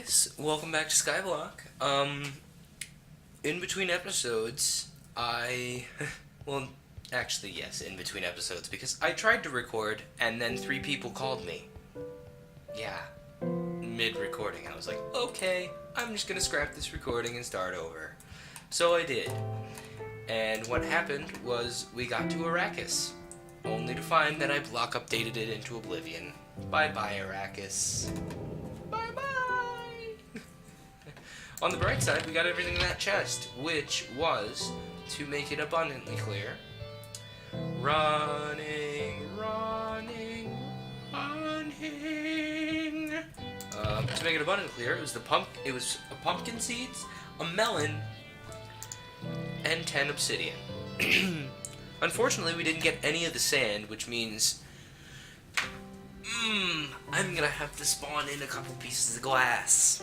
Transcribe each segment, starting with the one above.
guys, welcome back to Skyblock. In between episodes, well, actually, yes, in between episodes, because I tried to record, and then 3 people called me. Yeah, mid-recording, I was like, okay, I'm just gonna scrap this recording and start over. So I did. And what happened was we got to Arrakis, only to find that I block updated it into oblivion. Bye-bye, Arrakis. On the bright side, we got everything in that chest, which was, to make it abundantly clear, running. To make it abundantly clear, it was a pumpkin seeds, a melon, and 10 obsidian. Unfortunately, we didn't get any of the sand, which means I'm gonna have to spawn in a couple pieces of glass.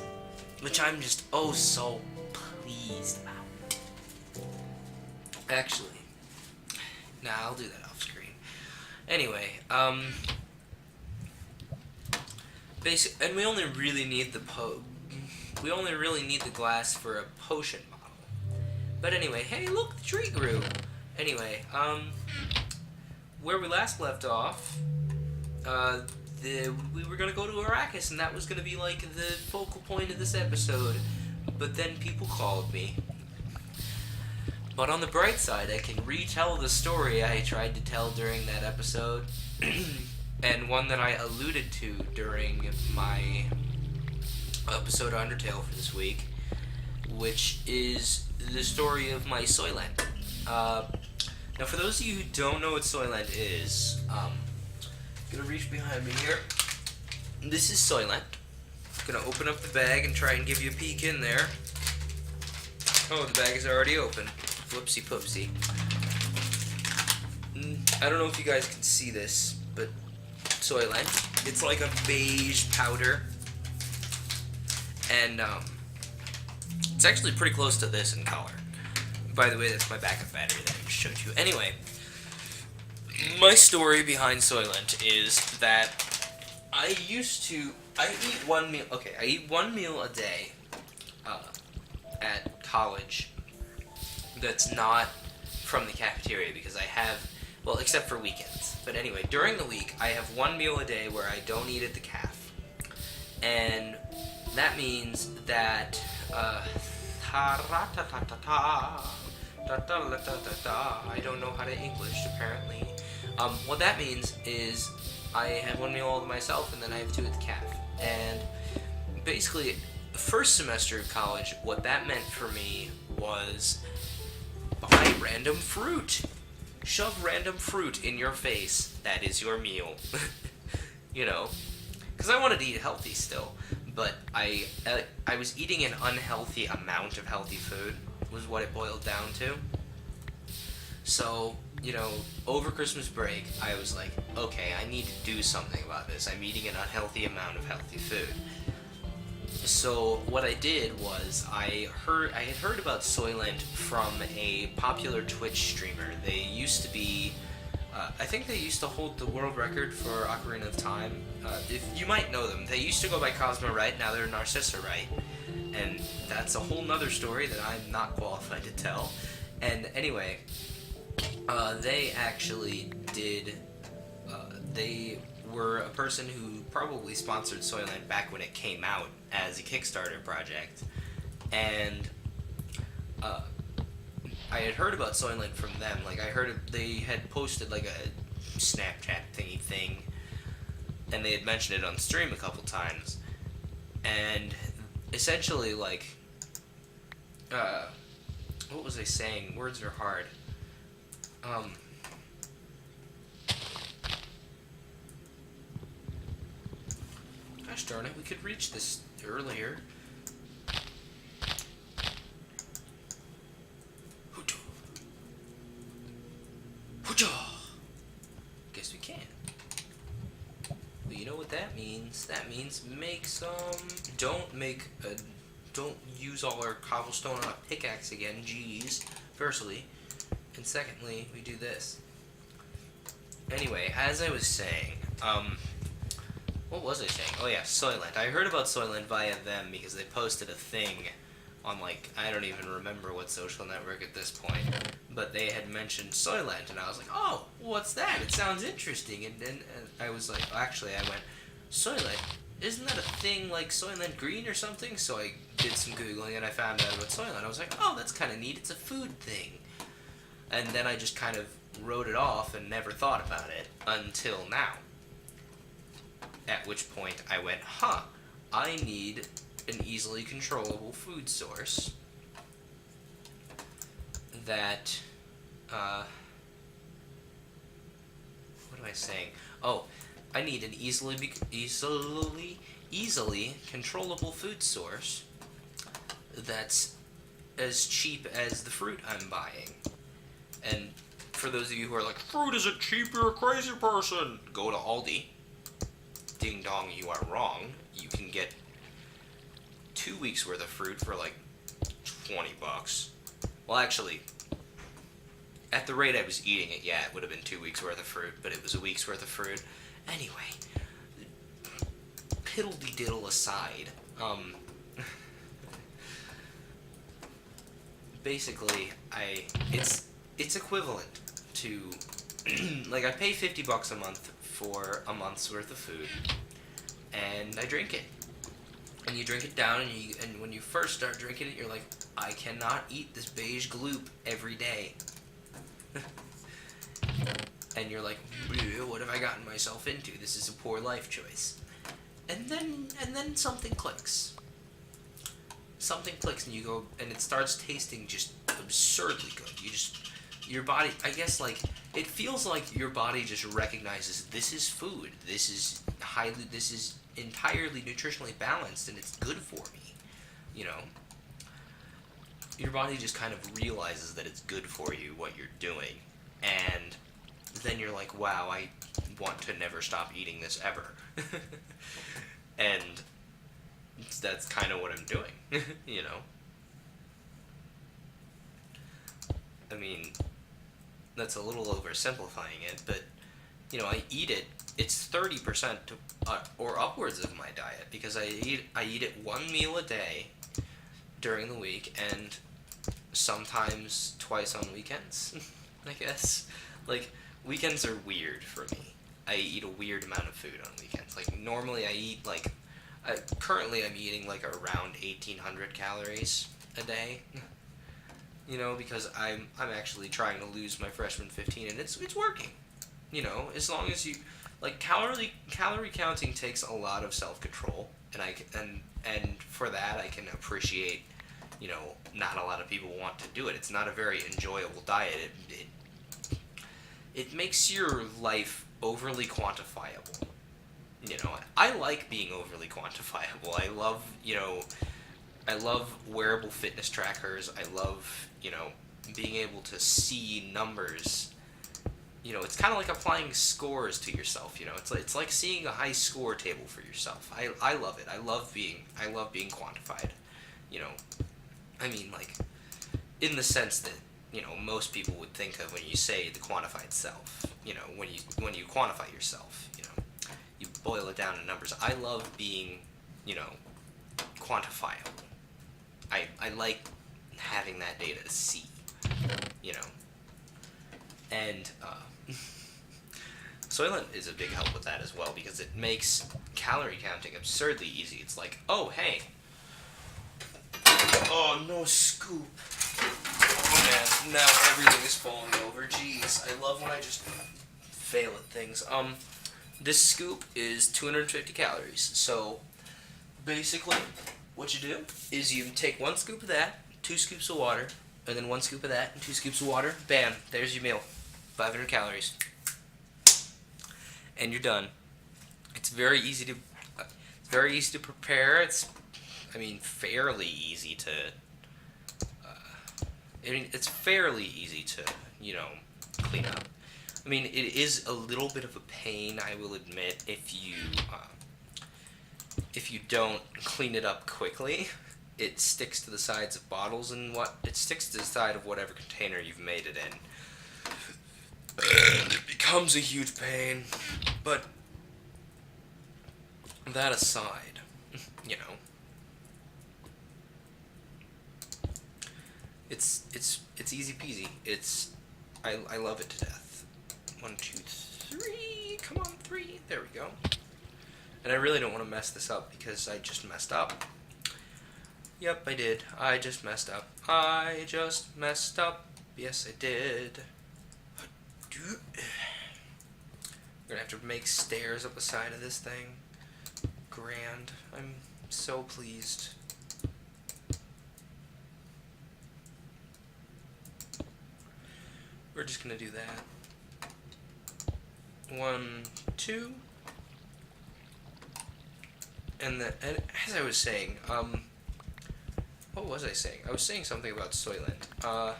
Which I'm just oh so pleased about. Actually, nah, I'll do that off screen. Anyway, and we only really need the glass for a potion bottle. But anyway, hey, look, the tree grew. Anyway, where we last left off, we were going to go to Arrakis, and that was going to be like the focal point of this episode. But then people called me. But on the bright side, I can retell the story I tried to tell during that episode, and one that I alluded to during my episode of Undertale for this week, which is the story of my Soylent. Now, for those of you who don't know what Soylent is, gonna reach behind me here. This is Soylent. Gonna open up the bag and try and give you a peek in there. Oh, the bag is already open. Whoopsie poopsie. I don't know if you guys can see this, but Soylent. It's like a beige powder. And, it's actually pretty close to this in color. By the way, that's my backup battery that I just showed you. Anyway, my story behind Soylent is that I eat one meal a day at college that's not from the cafeteria because I have, well, except for weekends. But anyway, during the week, I have one meal a day where I don't eat at the caf. And that means that, I don't know how to English, apparently. What that means is I have one meal all to myself, and then I have 2 at the caf. And basically, the first semester of college, what that meant for me was buy random fruit. Shove random fruit in your face. That is your meal. You know, because I wanted to eat healthy still, but I was eating an unhealthy amount of healthy food, was what it boiled down to. So, you know, over Christmas break, I was like, okay, I need to do something about this. I'm eating an unhealthy amount of healthy food. So what I did was I had heard about Soylent from a popular Twitch streamer. They used to be, I think they used to hold the world record for Ocarina of Time. If you might know them, they used to go by Cosmo Right, now they're Narcissa Right. And that's a whole nother story that I'm not qualified to tell. And anyway, they actually did, they were a person who probably sponsored Soylent back when it came out as a Kickstarter project. And, I had heard about Soylent from them. Like, I heard they had posted, like, a Snapchat thingy thing, and they had mentioned it on stream a couple times. And essentially, like, what was I saying? Words are hard. Gosh darn it, we could reach this earlier. Guess we can. But you know what that means? That means make some... Don't use all our cobblestone on a pickaxe again, jeez. Firstly. And secondly, we do this. Anyway, as I was saying, What was I saying? Oh yeah, Soylent. I heard about Soylent via them because they posted a thing on, like, I don't even remember what social network at this point, but they had mentioned Soylent, and I was like, oh, what's that? It sounds interesting. And I was like, actually, I went, Soylent? Isn't that a thing like Soylent Green or something? So I did some Googling and I found out about Soylent. I was like, oh, that's kind of neat. It's a food thing. And then I just kind of wrote it off and never thought about it until now. At which point I went, I need an easily controllable food source that, what am I saying? Oh, I need an easily controllable food source that's as cheap as the fruit I'm buying. And for those of you who are like, fruit isn't cheap, you're a crazy person, go to Aldi. Ding dong, you are wrong. You can get 2 weeks worth of fruit for like $20. Well, actually, at the rate I was eating it, yeah, it would have been 2 weeks worth of fruit, but it was a week's worth of fruit. Anyway, piddle-de-diddle aside, basically, it's equivalent to, like, I pay $50 a month for a month's worth of food, and I drink it. And you drink it down, and when you first start drinking it, you're like, I cannot eat this beige gloop every day. And you're like, what have I gotten myself into? This is a poor life choice. And then something clicks. Something clicks, and you go, and it starts tasting just absurdly good. Your body, I guess, like, it feels like your body just recognizes this is food. This is entirely nutritionally balanced, and it's good for me. You know, your body just kind of realizes that it's good for you, what you're doing, and then you're like, wow, I want to never stop eating this ever. And that's kind of what I'm doing, you know? I mean, that's a little oversimplifying it, but, you know, I eat it, it's 30% or upwards of my diet, because I eat it one meal a day during the week, and sometimes twice on weekends, I guess. Like, weekends are weird for me. I eat a weird amount of food on weekends. Like, normally I eat, like, currently I'm eating, like, around 1,800 calories a day. You know, because I'm actually trying to lose my freshman 15, and it's working. You know, as long as you, like, calorie counting takes a lot of self-control, and for that I can appreciate, you know, not a lot of people want to do it. It's not a very enjoyable diet. It makes your life overly quantifiable. You know, I like being overly quantifiable. I love, you know, I love wearable fitness trackers. I love, you know, being able to see numbers. You know, it's kind of like applying scores to yourself. You know, it's like seeing a high score table for yourself. I love it. I love being quantified. You know, I mean, like, in the sense that, you know, most people would think of when you say the quantified self. You know, when you quantify yourself. You know, you boil it down to numbers. I love being, you know, quantifiable. I like having that data to see, you know, and Soylent is a big help with that as well, because it makes calorie counting absurdly easy. It's like, oh, hey, oh, no scoop, oh man, now everything is falling over, jeez, I love when I just fail at things. This scoop is 250 calories, so basically what you do is you take 1 scoop of that, 2 scoops of water, and then 1 scoop of that, and 2 scoops of water. Bam, there's your meal. 500 calories. And you're done. It's very easy to prepare. It's, I mean, fairly easy to, it's fairly easy to, you know, clean up. I mean, it is a little bit of a pain, I will admit, if you don't clean it up quickly. It sticks to the sides of bottles and it sticks to the side of whatever container you've made it in. It becomes a huge pain, but that aside, you know, it's easy peasy. I love it to death. 1, 2, 3. Come on, 3. There we go. And I really don't want to mess this up because I just messed up. Yep, I did. I just messed up. I just messed up. Yes, I did. We're gonna have to make stairs up the side of this thing. Grand. I'm so pleased. We're just gonna do that. 1, 2. And as I was saying, what was I saying? I was saying something about Soylent. Oh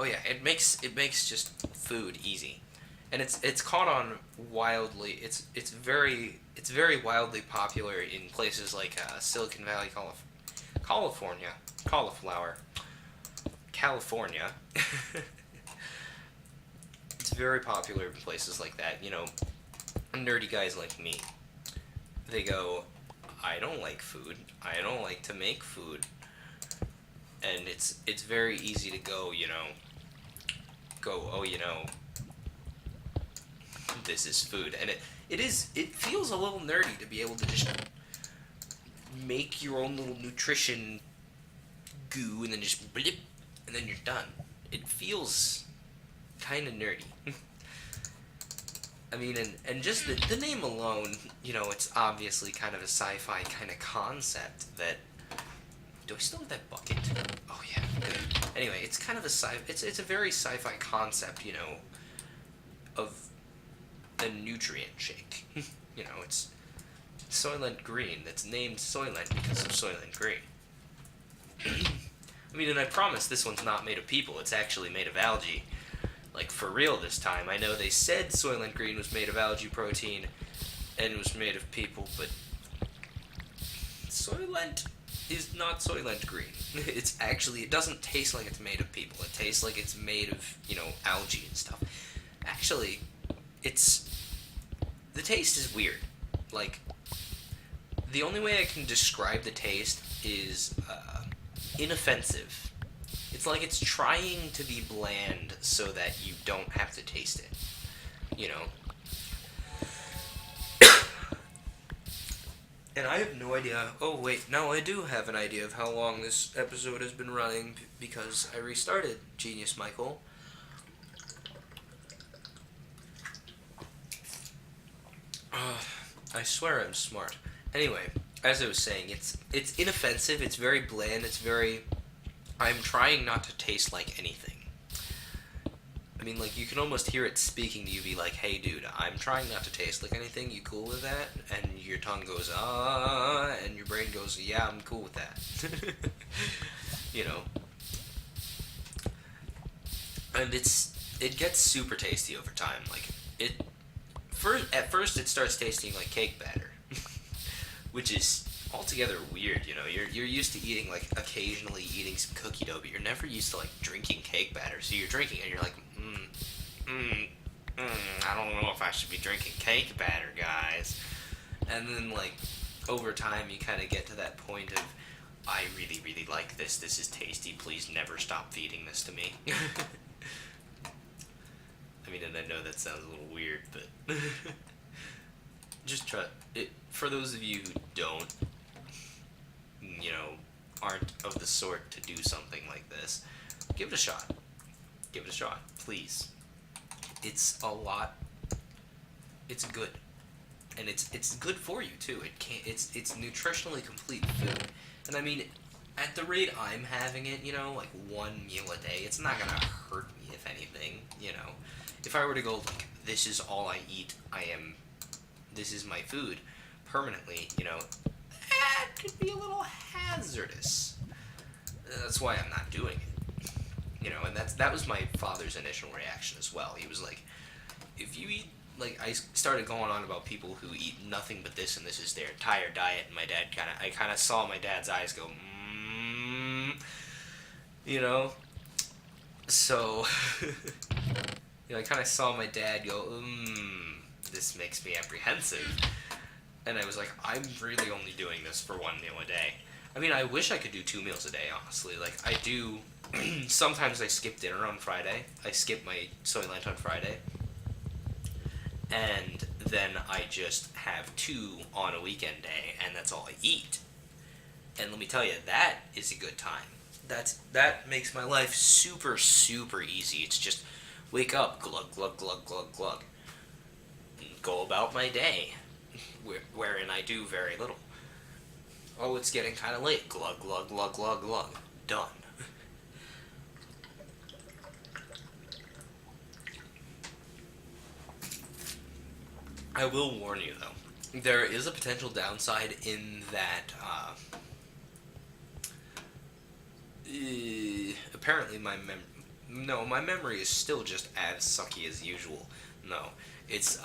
yeah, it makes just food easy, and it's caught on wildly. It's very wildly popular in places like Silicon Valley, California, California. It's very popular in places like that. You know, nerdy guys like me. They go, I don't like food. I don't like to make food. And it's very easy to go, oh, this is food. And it feels a little nerdy to be able to just make your own little nutrition goo and then just blip, and then you're done. It feels kind of nerdy. I mean, and just the name alone, it's obviously kind of a sci-fi kind of concept that... Do I still have that bucket? Oh yeah, good. Anyway, it's kind of it's a very sci-fi concept, of a nutrient shake. It's Soylent Green. That's named Soylent because of Soylent Green. I mean, and I promise this one's not made of people. It's actually made of algae. Like, for real this time. I know they said Soylent Green was made of algae protein and was made of people, but Soylent is not Soylent Green. It doesn't taste like it's made of people. It tastes like it's made of, algae and stuff. Actually, the taste is weird. Like, the only way I can describe the taste is inoffensive. It's like it's trying to be bland so that you don't have to taste it. And I have no idea... Oh, wait. No, I do have an idea of how long this episode has been running because I restarted Genius Michael. I swear I'm smart. Anyway, as I was saying, it's inoffensive, it's very bland, I'm trying not to taste like anything. I mean, like, you can almost hear it speaking to you, be like, hey, dude, I'm trying not to taste like anything, you cool with that? And your tongue goes, and your brain goes, yeah, I'm cool with that. And it gets super tasty over time. Like, at first it starts tasting like cake batter, which is altogether weird. You're used to eating, like, occasionally eating some cookie dough, but you're never used to, like, drinking cake batter. So you're drinking it and you're like, I don't know if I should be drinking cake batter, guys. And then, like, over time you kind of get to that point of, I really, really like this. This is tasty. Please never stop feeding this to me. I mean, and I know that sounds a little weird, but just try it. For those of you who don't, aren't of the sort to do something like this, give it a shot. Give it a shot, please. It's good, and it's good for you too. It's nutritionally complete food, and I mean, at the rate I'm having it, like one meal a day, it's not gonna hurt me, if anything. If I were to go like, this is all I eat, this is my food permanently, that could be a little hazardous. That's why I'm not doing it. And that was my father's initial reaction as well. He was like, if you eat, like, I started going on about people who eat nothing but this and this is their entire diet, and I kind of saw my dad's eyes go, so, I kind of saw my dad go, this makes me apprehensive. And I was like, I'm really only doing this for one meal a day. I mean, I wish I could do 2 meals a day, honestly. Like, I do... Sometimes I skip dinner on Friday. I skip my Soylent on Friday. And then I just have 2 on a weekend day, and that's all I eat. And let me tell you, that is a good time. That makes my life super, super easy. It's just wake up, glug, glug, glug, glug, glug. Go about my day, wherein I do very little. Oh, it's getting kind of late. Glug, glug, glug, glug, glug. Done. I will warn you, though. There is a potential downside in that, apparently my memory is still just as sucky as usual. No, it's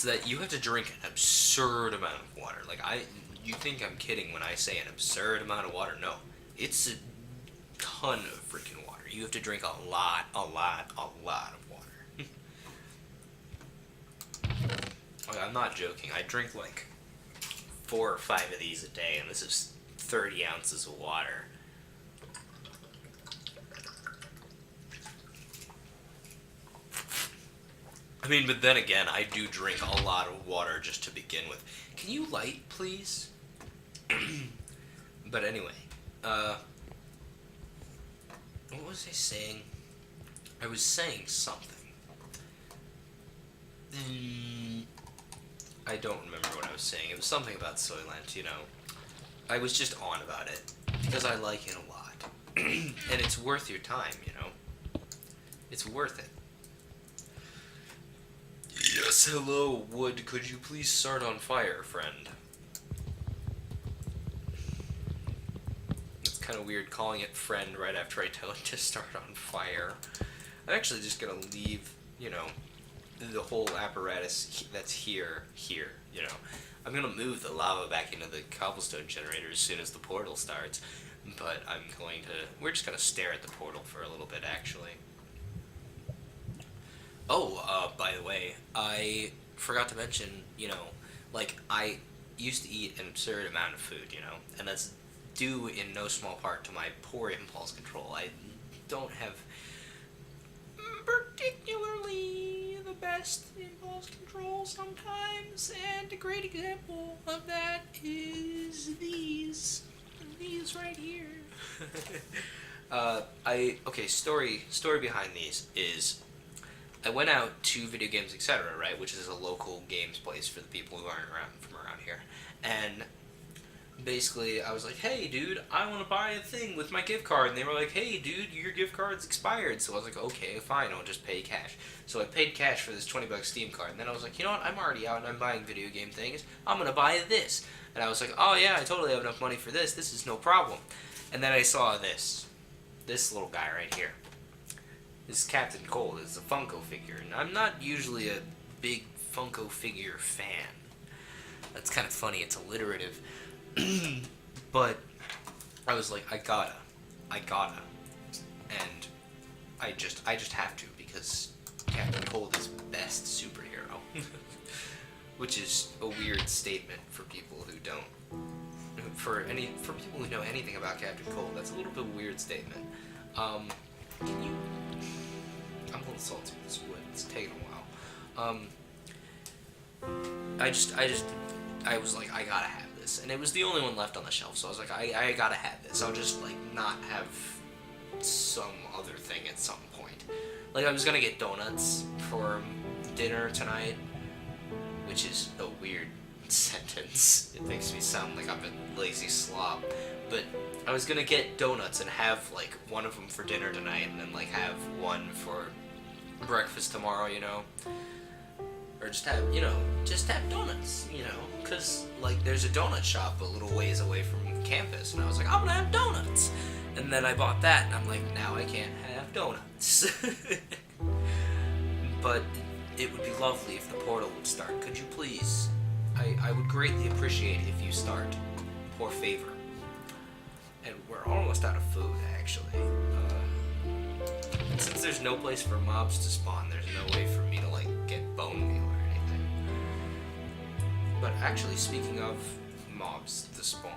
that you have to drink an absurd amount of water. Like, you think I'm kidding when I say an absurd amount of water. No, it's a ton of freaking water. You have to drink a lot of water. Like, I'm not joking. I drink like 4 or 5 of these a day, and this is 30 ounces of water. I mean, but then again, I do drink a lot of water just to begin with. Can you light, please? But anyway, what was I saying? I was saying something. I don't remember what I was saying. It was something about Soylent, you know. I was just on about it, because I like it a lot. And it's worth your time, you know. It's worth it. Yes, hello, wood. Could you please start on fire, friend? It's kind of weird calling it friend right after I tell it to start on fire. I'm actually just gonna leave, you know, the whole apparatus that's here, you know. I'm gonna move the lava back into the cobblestone generator as soon as the portal starts, but we're just gonna stare at the portal for a little bit, actually. Oh, by the way, I forgot to mention, you know, like, I used to eat an absurd amount of food, you know, and that's due in no small part to my poor impulse control. I don't have particularly the best impulse control sometimes, and a great example of that is these right here. Story behind these is I went out to Video Games Etc., right, which is a local games place for the people who aren't from around here, and basically I was like, hey dude, I want to buy a thing with my gift card, and they were like, hey dude, your gift card's expired. So I was like, okay, fine, I'll just pay cash. So I paid cash for this $20 Steam card, and then I was like, you know what, I'm already out and I'm buying video game things, I'm gonna buy this. And I was like, oh yeah, I totally have enough money for this is no problem. And then I saw this little guy right here. This Captain Cold is a Funko figure, and I'm not usually a big Funko figure fan. That's kind of funny, it's alliterative. But I was like, I gotta, and I just have to, because Captain Cold is best superhero, which is a weird statement for people who don't, for people who know anything about Captain Cold. That's a little bit of a weird statement. I'm a little salty with this wood. It's taking a while. I was like, I gotta have this, and it was the only one left on the shelf, so I was like, I gotta have this. I'll just, like, not have some other thing at some point. Like, I was gonna get donuts for dinner tonight, which is a weird sentence. It makes me sound like I'm a lazy slob, but I was gonna get donuts and have, like, one of them for dinner tonight, and then, like, have one for breakfast tomorrow, you know? Or just have donuts, you know? Because, like, there's a donut shop a little ways away from campus, and I was like, I'm gonna have donuts! And then I bought that, and I'm like, now I can't have donuts. But it would be lovely if the portal would start. Could you please? I would greatly appreciate if you start. Por favor. And we're almost out of food, actually. Since there's no place for mobs to spawn, there's no way for me to, like, get bone meal or anything. But actually, speaking of mobs to spawn,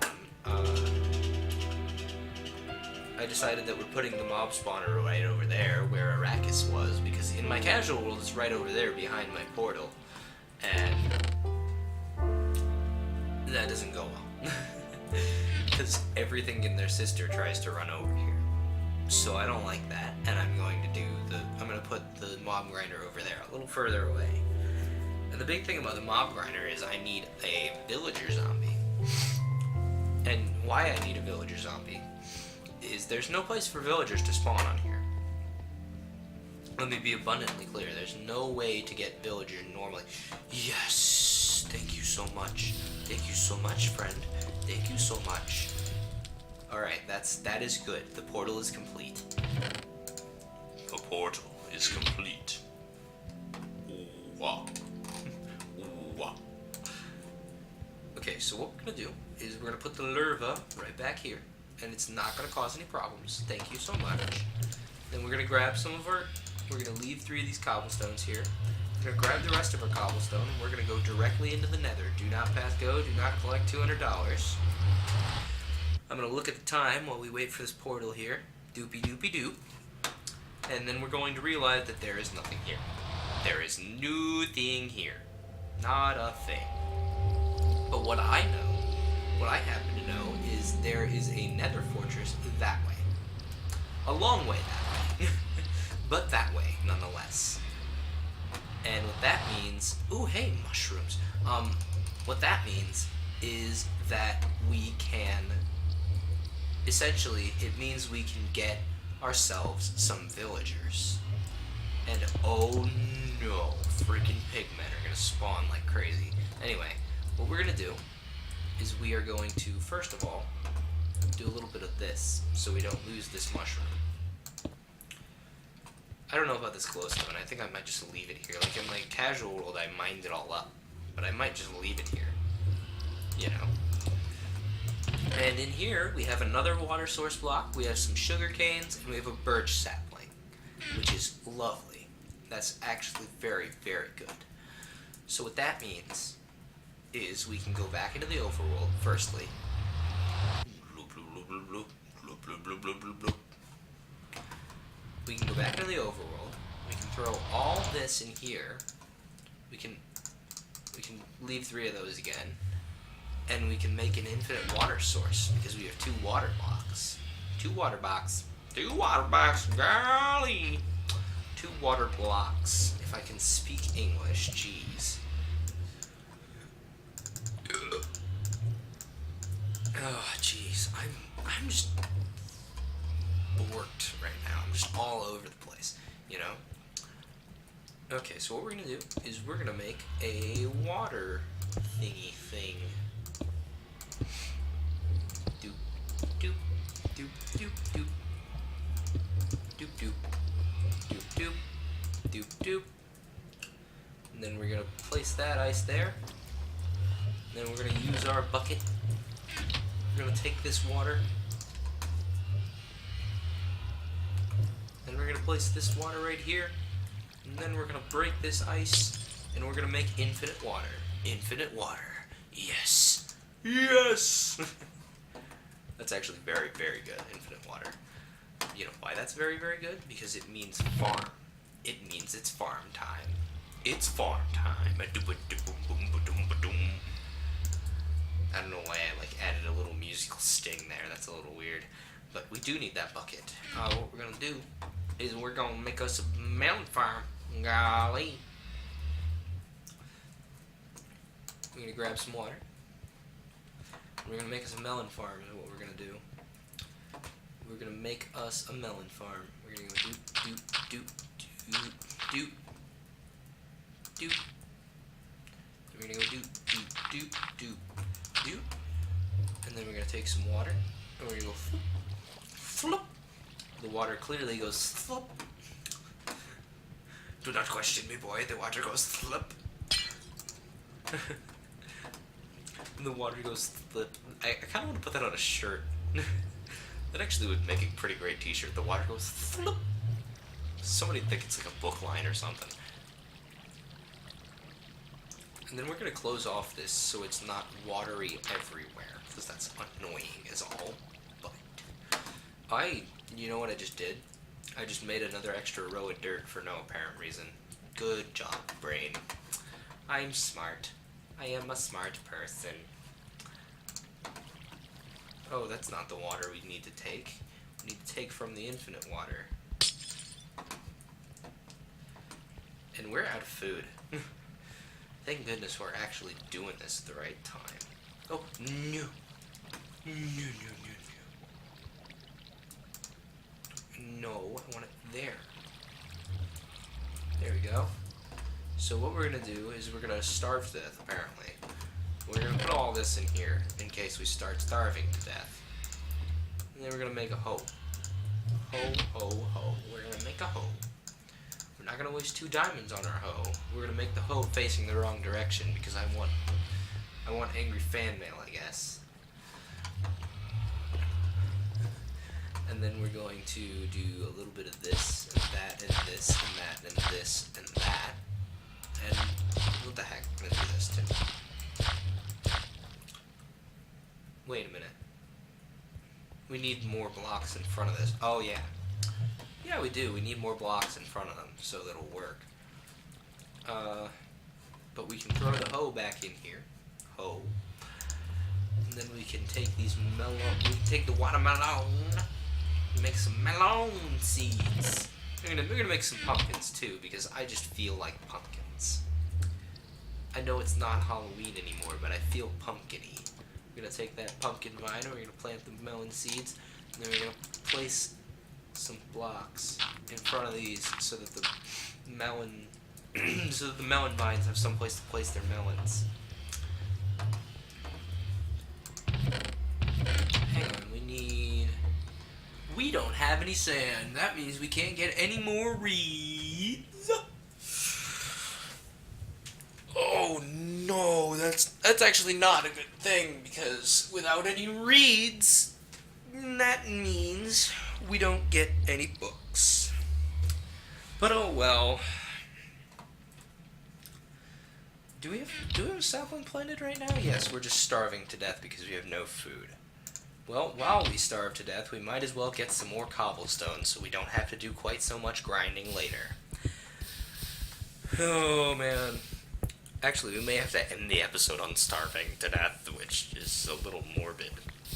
I decided that we're putting the mob spawner right over there where Arrakis was, because in my casual world it's right over there behind my portal, and that doesn't go well. Because everything in their sister tries to run over here. So I don't like that, and I'm going to put the mob grinder over there, a little further away. And the big thing about the mob grinder is I need a villager zombie. And why I need a villager zombie is there's no place for villagers to spawn on here. Let me be abundantly clear, there's no way to get villagers normally. Yes! Thank you so much. Thank you so much, friend. Thank you so much. Alright, that is good. The portal is complete. The portal is complete. Ooh, wow. Ooh, wow. Okay, so what we're gonna do is we're gonna put the larva right back here, and it's not gonna cause any problems. Thank you so much. Then we're gonna grab we're gonna leave 3 of these cobblestones here. We're gonna grab the rest of our cobblestone, and we're gonna go directly into the nether. Do not pass go, do not collect $200. I'm gonna look at the time while we wait for this portal here. Doopy doopy doop. And then we're going to realize that there is nothing here. There is nothing here. Not a thing. But what I happen to know, is there is a nether fortress that way. A long way that way. But that way, nonetheless. And what that means... Ooh, hey, mushrooms. What that means is that we can... Essentially, it means we can get ourselves some villagers. And oh no, freaking pigmen are gonna spawn like crazy. Anyway, what we're gonna do is we are going to, first of all, do a little bit of this so we don't lose this mushroom. I don't know about this glowstone. I think I might just leave it here. Like in my casual world, I mined it all up, but I might just leave it here. You know. And in here, we have another water source block, we have some sugar canes, and we have a birch sapling, which is lovely. That's actually very, very good. So what that means is we can go back into the overworld, firstly. We can go back into the overworld, we can throw all this in here, we can leave 3 of those again, and we can make an infinite water source because we have 2 water blocks. 2 water blocks. 2 water blocks, golly! 2 water blocks. If I can speak English, jeez. Oh, jeez. I'm just borked right now. I'm just all over the place, you know? Okay, so what we're gonna do is we're gonna make a water thingy thing. Doop, doop, doop, doop, doop. Doop, doop. Doop, doop. Doop, doop. And then we're gonna place that ice there. And then we're gonna use our bucket. We're gonna take this water. And we're gonna place this water right here. And then we're gonna break this ice. And we're gonna make infinite water. Infinite water. Yes. Yes! That's actually very, very good, infinite water. You know why that's very, very good? Because it means farm. It means it's farm time. It's farm time. I don't know why I added a little musical sting there. That's a little weird. But we do need that bucket. What we're gonna do is we're gonna make us a melon farm. Golly. We're gonna grab some water. We're gonna make us a melon farm is what we're gonna do. We're gonna make us a melon farm. We're gonna go doop, doop, doop, doop, doop, doop. We're gonna go doop, doop, doop, doop, doop. And then we're gonna take some water, and we're gonna go flip, flip. The water clearly goes flip. Do not question me, boy. The water goes flip. The water goes flip. I kind of want to put that on a shirt. That actually would make a pretty great t-shirt. The water goes flip. Somebody think it's like a book line or something. And then we're going to close off this so it's not watery everywhere, because that's annoying is all. But you know what I just did? I just made another extra row of dirt for no apparent reason. Good job, brain. I'm smart. I am a smart person. Oh, that's not the water we need to take. We need to take from the infinite water. And we're out of food. Thank goodness we're actually doing this at the right time. Oh, no. No. No, I want it there. There we go. So what we're going to do is we're going to starve to death, apparently. We're going to put all this in here in case we start starving to death. And then we're going to make a hoe. Ho. We're going to make a hoe. We're not going to waste 2 diamonds on our hoe. We're going to make the hoe facing the wrong direction because I want angry fan mail, I guess. And then we're going to do a little bit of this, and that, and this, and that, and this, and that. And what the heck? I'm going to do this too. Wait a minute. We need more blocks in front of this. Oh, yeah. Yeah, we do. We need more blocks in front of them so that'll work. But we can throw the hoe back in here. Hoe. And then we can take these melon. We can take the watermelon. Make some melon seeds. We're gonna make some pumpkins too because I just feel like pumpkins. I know it's not Halloween anymore, but I feel pumpkin-y. We're gonna take that pumpkin vine and we're gonna plant the melon seeds, and then we're gonna place some blocks in front of these so that the melon vines have some place to place their melons. Hang on, we don't have any sand. That means we can't get any more reeds. Oh no, that's actually not a good thing because without any reeds, that means we don't get any books. But oh well. Do we have a sapling planted right now? Yes, we're just starving to death because we have no food. Well, while we starve to death, we might as well get some more cobblestone so we don't have to do quite so much grinding later. Oh man. Actually, we may have to end the episode on starving to death, which is a little morbid,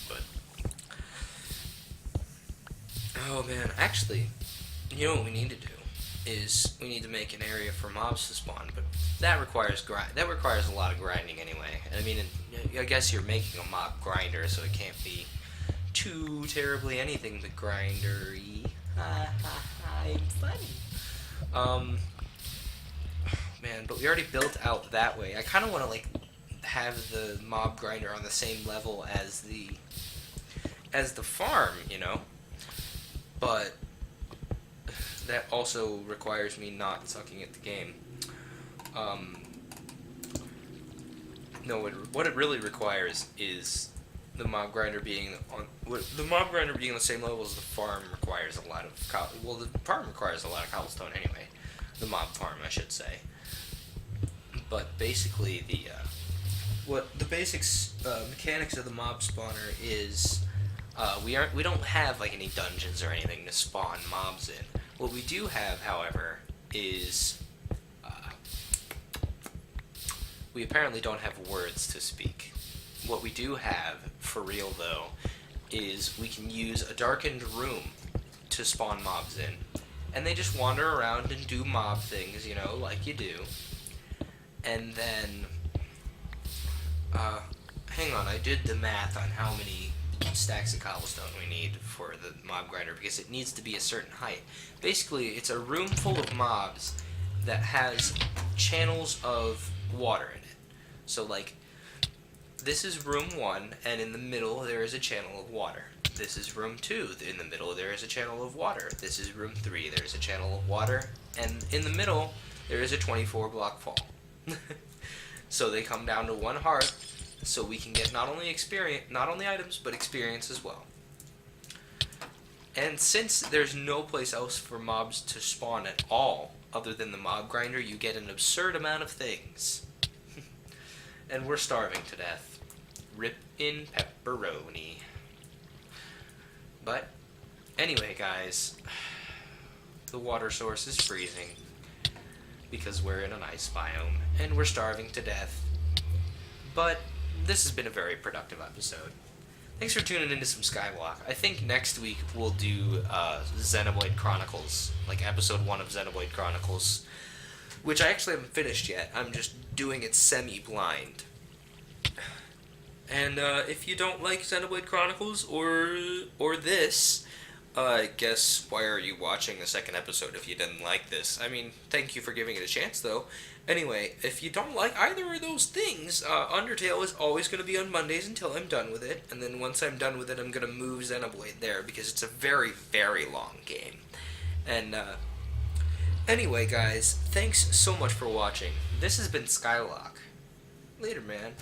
but... Oh man, actually, you know what we need to do is we need to make an area for mobs to spawn, but that requires a lot of grinding anyway. I mean, I guess you're making a mob grinder, so it can't be too terribly anything but grindery. I'm funny. Man, but we already built out that way. I kind of want to like have the mob grinder on the same level as the farm, you know. But that also requires me not sucking at the game. No, what it really requires is the mob grinder being on the same level as the farm requires a lot of the farm requires a lot of cobblestone anyway. The mob farm, I should say. But basically, the basic mechanics of the mob spawner is we don't have like any dungeons or anything to spawn mobs in. What we do have, however, is we apparently don't have words to speak. What we do have, for real though, is we can use a darkened room to spawn mobs in. And they just wander around and do mob things, you know, like you do. And then, hang on, I did the math on how many stacks of cobblestone we need for the mob grinder because it needs to be a certain height. Basically, it's a room full of mobs that has channels of water in it. So, like, this is room 1, and in the middle there is a channel of water. This is room 2, in the middle there is a channel of water. This is room 3, there is a channel of water, and in the middle there is a 24 block fall. So they come down to one heart, so we can get not only items, but experience as well. And since there's no place else for mobs to spawn at all, other than the mob grinder, you get an absurd amount of things. and we're starving to death. Rip in pepperoni. But, anyway, guys, the water source is freezing because we're in an ice biome, and we're starving to death. But this has been a very productive episode. Thanks for tuning into some Skyblock. I think next week we'll do Xenoblade Chronicles, like episode 1 of Xenoblade Chronicles, which I actually haven't finished yet. I'm just doing it semi-blind. And if you don't like Xenoblade Chronicles or this, I guess why are you watching the second episode if you didn't like this? I mean, thank you for giving it a chance, though. Anyway, if you don't like either of those things, Undertale is always going to be on Mondays until I'm done with it, and then once I'm done with it, I'm going to move Xenoblade there, because it's a very, very long game. And, anyway, guys, thanks so much for watching. This has been Skyblock. Later, man.